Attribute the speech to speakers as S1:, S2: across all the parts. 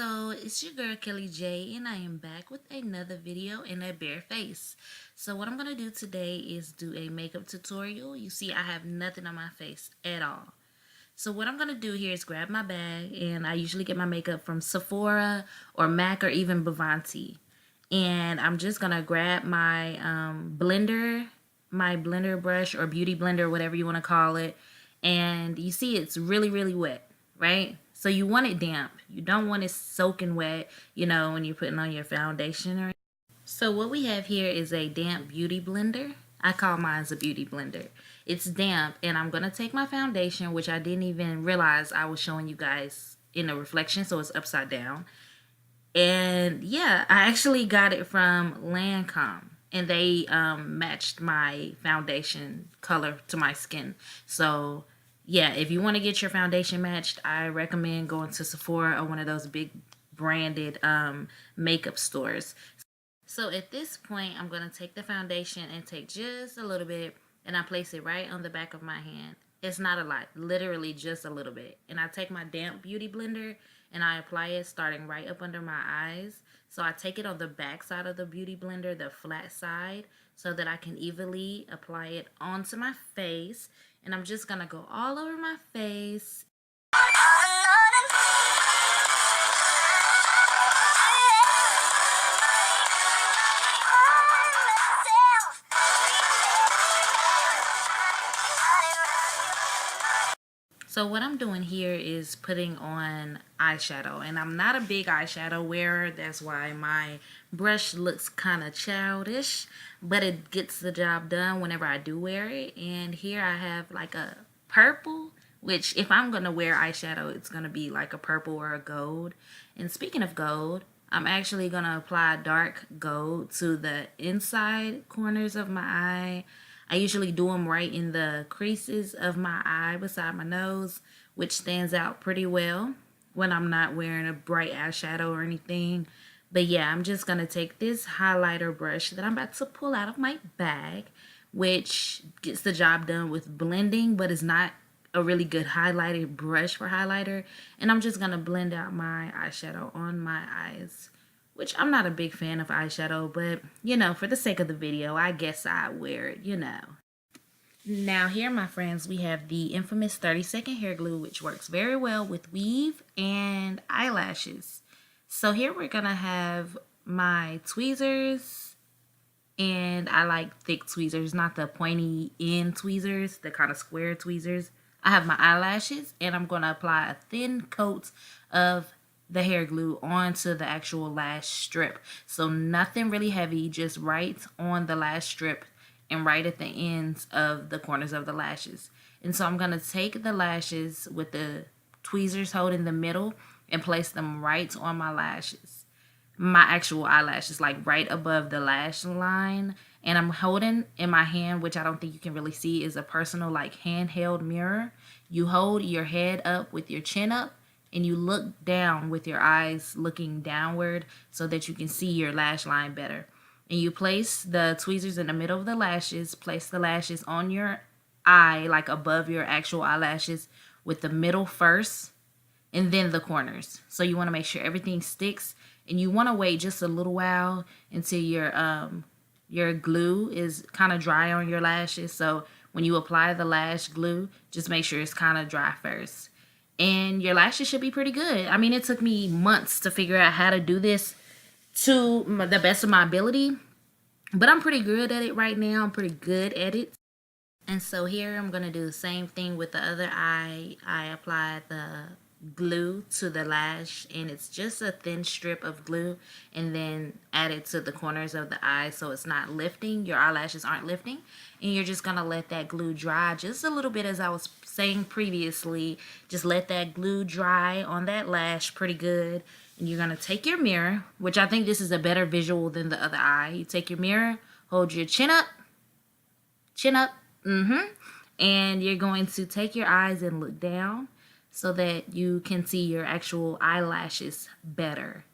S1: So it's your girl Kelly J, and I am back with another video in a bare face. So what I'm going to do today is do a makeup tutorial. You see I have nothing on my face at all. So what I'm going to do here is grab my bag, and I usually get my makeup from Sephora or MAC or even Bavanti. And I'm just going to grab my blender brush or beauty blender, whatever you want to call it. And you see it's really wet, right? So you want it damp. You don't want it soaking wet, when you're putting on your foundation or. So what we have here is a damp beauty blender. I call mine a beauty blender. It's damp, and I'm going to take my foundation, which I didn't even realize I was showing you guys in the reflection, so it's upside down. And yeah, I actually got it from Lancome, and they matched my foundation color to my skin. So yeah, if you want to get your foundation matched, I recommend going to Sephora or one of those big branded makeup stores. So at this point, I'm going to take the foundation and take just a little bit, and I place it right on the back of my hand. It's not a lot, literally just a little bit. And I take my damp beauty blender and I apply it starting right up under my eyes. So I take it on the back side of the beauty blender, the flat side, so that I can evenly apply it onto my face. And I'm just going to go all over my face. So what I'm doing here is putting on eyeshadow, and I'm not a big eyeshadow wearer. That's why my brush looks kind of childish, but it gets the job done whenever I do wear it. And here I have like a purple, which if I'm going to wear eyeshadow, it's going to be like a purple or a gold. And speaking of gold, I'm actually going to apply dark gold to the inside corners of my eye. I usually do them right in the creases of my eye beside my nose, which stands out pretty well when I'm not wearing a bright eyeshadow or anything. But yeah, I'm just going to take this highlighter brush that I'm about to pull out of my bag, which gets the job done with blending, but it's not a really good highlighter brush for highlighter. And I'm just going to blend out my eyeshadow on my eyes, which I'm not a big fan of eyeshadow, but, for the sake of the video, I guess I wear it, Now here, my friends, we have the infamous 30-second hair glue, which works very well with weave and eyelashes. So here we're going to have my tweezers, and I like thick tweezers, not the pointy end tweezers, the kind of square tweezers. I have my eyelashes, and I'm going to apply a thin coat of the hair glue onto the actual lash strip. So nothing really heavy, just right on the lash strip and right at the ends of the corners of the lashes. And so I'm going to take the lashes with the tweezers holding the middle and place them right on my lashes. My actual eyelashes, like right above the lash line. And I'm holding in my hand, which I don't think you can really see, is a personal like handheld mirror. You hold your head up with your chin up, and you look down with your eyes looking downward so that you can see your lash line better. And you place the tweezers in the middle of the lashes, place the lashes on your eye, like above your actual eyelashes, with the middle first, and then the corners. So you want to make sure everything sticks, and you want to wait just a little while until your glue is kind of dry on your lashes. So when you apply the lash glue, just make sure it's kind of dry first. And your lashes should be pretty good. I mean, it took me months to figure out how to do this to the best of my ability. But I'm pretty good at it right now. I'm pretty good at it. And so here I'm going to do the same thing with the other eye. I applied the glue to the lash, and it's just a thin strip of glue, and then add it to the corners of the eye so it's not lifting. Your eyelashes aren't lifting, and you're just going to let that glue dry just a little bit. As I was saying previously, just let that glue dry on that lash pretty good. And you're going to take your mirror, which I think this is a better visual than the other eye. You take your mirror, hold your chin up, and you're going to take your eyes and look down so that you can see your actual eyelashes better.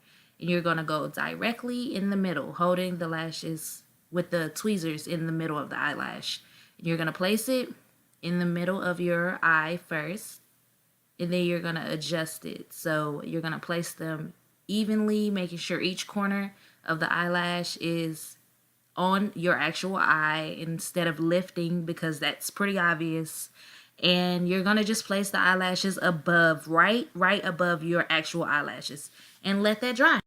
S1: And you're going to go directly in the middle, holding the lashes with the tweezers in the middle of the eyelash. And you're going to place it in the middle of your eye first, and then you're going to adjust it. So you're going to place them evenly, making sure each corner of the eyelash is on your actual eye instead of lifting, because that's pretty obvious. And you're gonna just place the eyelashes above, right above your actual eyelashes, and let that dry.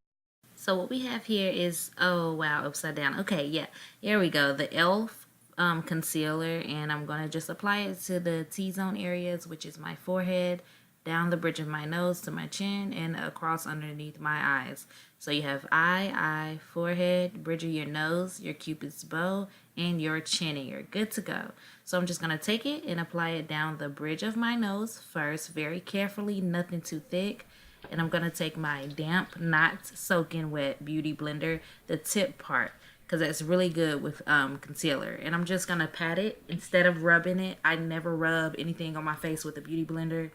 S1: So what we have here is, oh wow, upside down. Okay, yeah, here we go. The e.l.f. Concealer, and I'm gonna just apply it to the T-zone areas, which is my forehead, down the bridge of my nose to my chin, and across underneath my eyes. So you have eye, forehead, bridge of your nose, your cupid's bow, and your chin, and you're good to go. So I'm just gonna take it and apply it down the bridge of my nose first, very carefully, nothing too thick. And I'm gonna take my damp, not soaking wet beauty blender, the tip part, because that's really good with concealer. And I'm just gonna pat it instead of rubbing it. I never rub anything on my face with a beauty blender.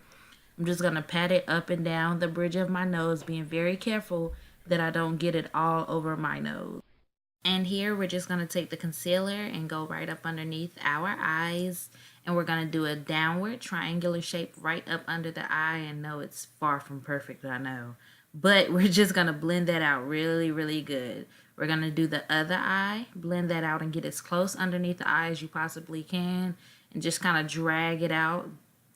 S1: I'm just gonna pat it up and down the bridge of my nose, being very careful that I don't get it all over my nose. And here we're just going to take the concealer and go right up underneath our eyes. And we're going to do a downward triangular shape right up under the eye. And no, it's far from perfect, I know. But we're just going to blend that out really, really good. We're going to do the other eye, blend that out and get as close underneath the eye as you possibly can. And just kind of drag it out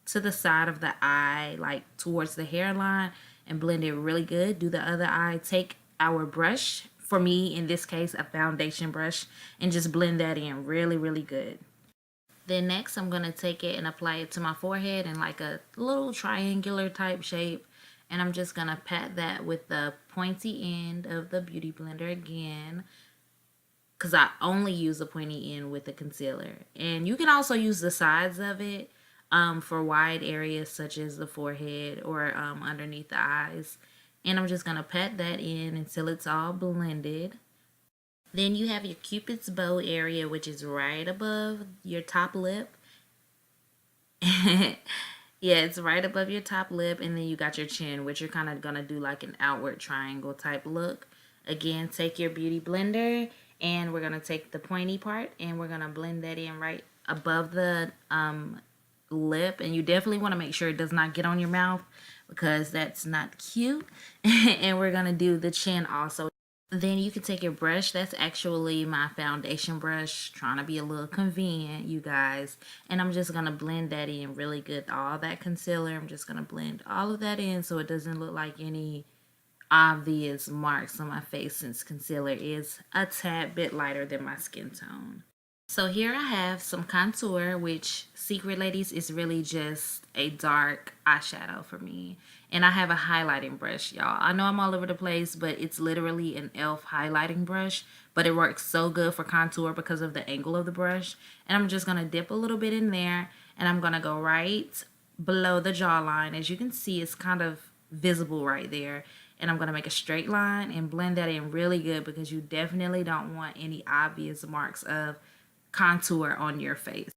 S1: to the side of the eye, like towards the hairline, and blend it really good. Do the other eye, take our brush, for me in this case a foundation brush, and just blend that in really, really good. Then next I'm going to take it and apply it to my forehead in like a little triangular type shape, and I'm just going to pat that with the pointy end of the beauty blender again, because I only use the pointy end with the concealer. And you can also use the sides of it for wide areas such as the forehead or underneath the eyes. And I'm just going to pat that in until it's all blended. Then you have your cupid's bow area, which is right above your top lip. Yeah, it's right above your top lip. And then you got your chin, which you're kind of going to do like an outward triangle type look. Again, take your beauty blender, and we're going to take the pointy part and we're going to blend that in right above the lip. And you definitely want to make sure it does not get on your mouth, because that's not cute. And we're going to do the chin also. Then you can take your brush. That's actually my foundation brush, trying to be a little convenient, you guys. And I'm just going to blend that in really good. All that concealer, I'm just going to blend all of that in so it doesn't look like any obvious marks on my face, since concealer is a tad bit lighter than my skin tone. So here I have some contour, which, secret ladies, is really just a dark eyeshadow for me. And I have a highlighting brush, y'all. I know I'm all over the place, but it's literally an e.l.f. highlighting brush. But it works so good for contour because of the angle of the brush. And I'm just going to dip a little bit in there. And I'm going to go right below the jawline. As you can see, it's kind of visible right there. And I'm going to make a straight line and blend that in really good, because you definitely don't want any obvious marks of contour on your face.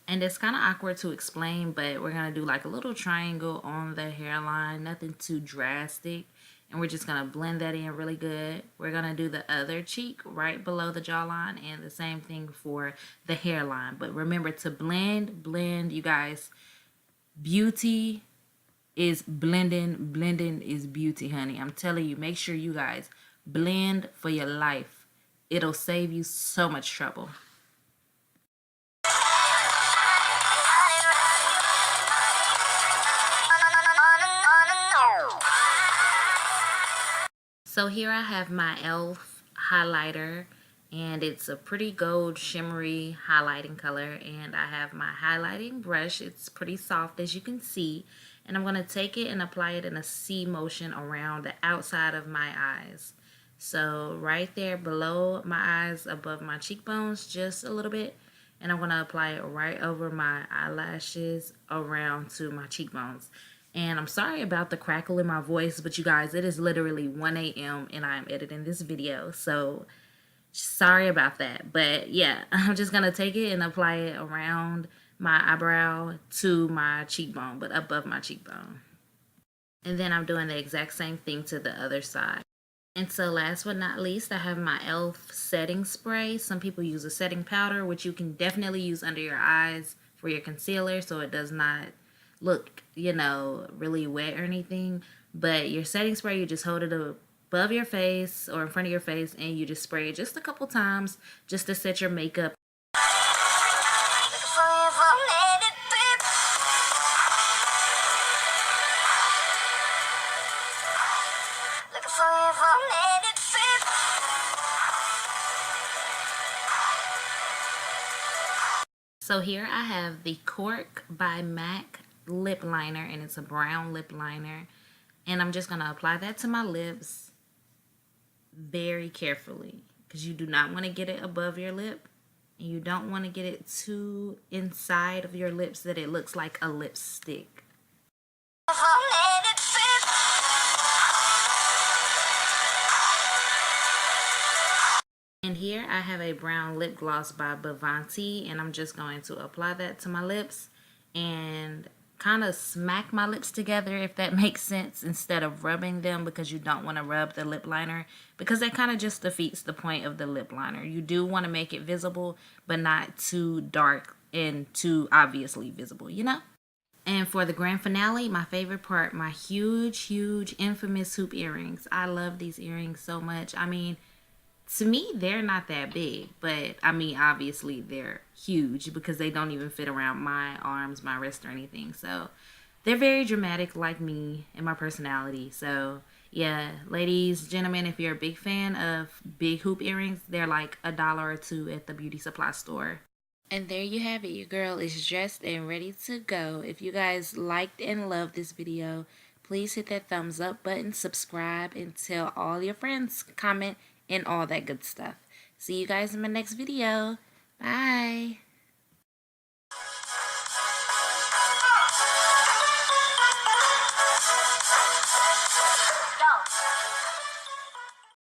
S1: And it's kind of awkward to explain, but we're going to do like a little triangle on the hairline, nothing too drastic. And we're just going to blend that in really good. We're going to do the other cheek right below the jawline, and the same thing for the hairline. But remember to blend, you guys. Beauty is blending. Blending is beauty, honey. I'm telling you, make sure you guys blend for your life. It'll save you so much trouble. So here I have my e.l.f. highlighter, and it's a pretty gold shimmery highlighting color. And I have my highlighting brush. It's pretty soft, as you can see. And I'm going to take it and apply it in a C motion around the outside of my eyes. So right there below my eyes, above my cheekbones, just a little bit. And I'm going to apply it right over my eyelashes around to my cheekbones. And I'm sorry about the crackle in my voice, but you guys, it is literally 1 a.m. and I'm editing this video. So sorry about that. But yeah, I'm just going to take it and apply it around my eyebrow to my cheekbone, but above my cheekbone. And then I'm doing the exact same thing to the other side. And so last but not least, I have my e.l.f. setting spray. Some people use a setting powder, which you can definitely use under your eyes for your concealer, so it does not look, you know, really wet or anything. But your setting spray, you just hold it above your face or in front of your face, and you just spray it just a couple times just to set your makeup. So here I have the Cork by MAC lip liner, and it's a brown lip liner. And I'm just going to apply that to my lips very carefully, because you do not want to get it above your lip. And you don't want to get it too inside of your lips that it looks like a lipstick. And here I have a brown lip gloss by Bavanti, and I'm just going to apply that to my lips and kind of smack my lips together, if that makes sense, instead of rubbing them, because you don't want to rub the lip liner, because that kind of just defeats the point of the lip liner. You do want to make it visible, but not too dark and too obviously visible, you know? And for the grand finale, my favorite part, my huge, infamous hoop earrings. I love these earrings so much. I mean, to me, they're not that big, but I mean, obviously they're huge because they don't even fit around my arms, my wrist, or anything. So they're very dramatic, like me and my personality. So yeah, ladies, gentlemen, if you're a big fan of big hoop earrings, they're like $1 or $2 at the beauty supply store. And there you have it. Your girl is dressed and ready to go. If you guys liked and loved this video, please hit that thumbs up button, subscribe, and tell all your friends, comment, and all that good stuff. See you guys in my next video. Bye.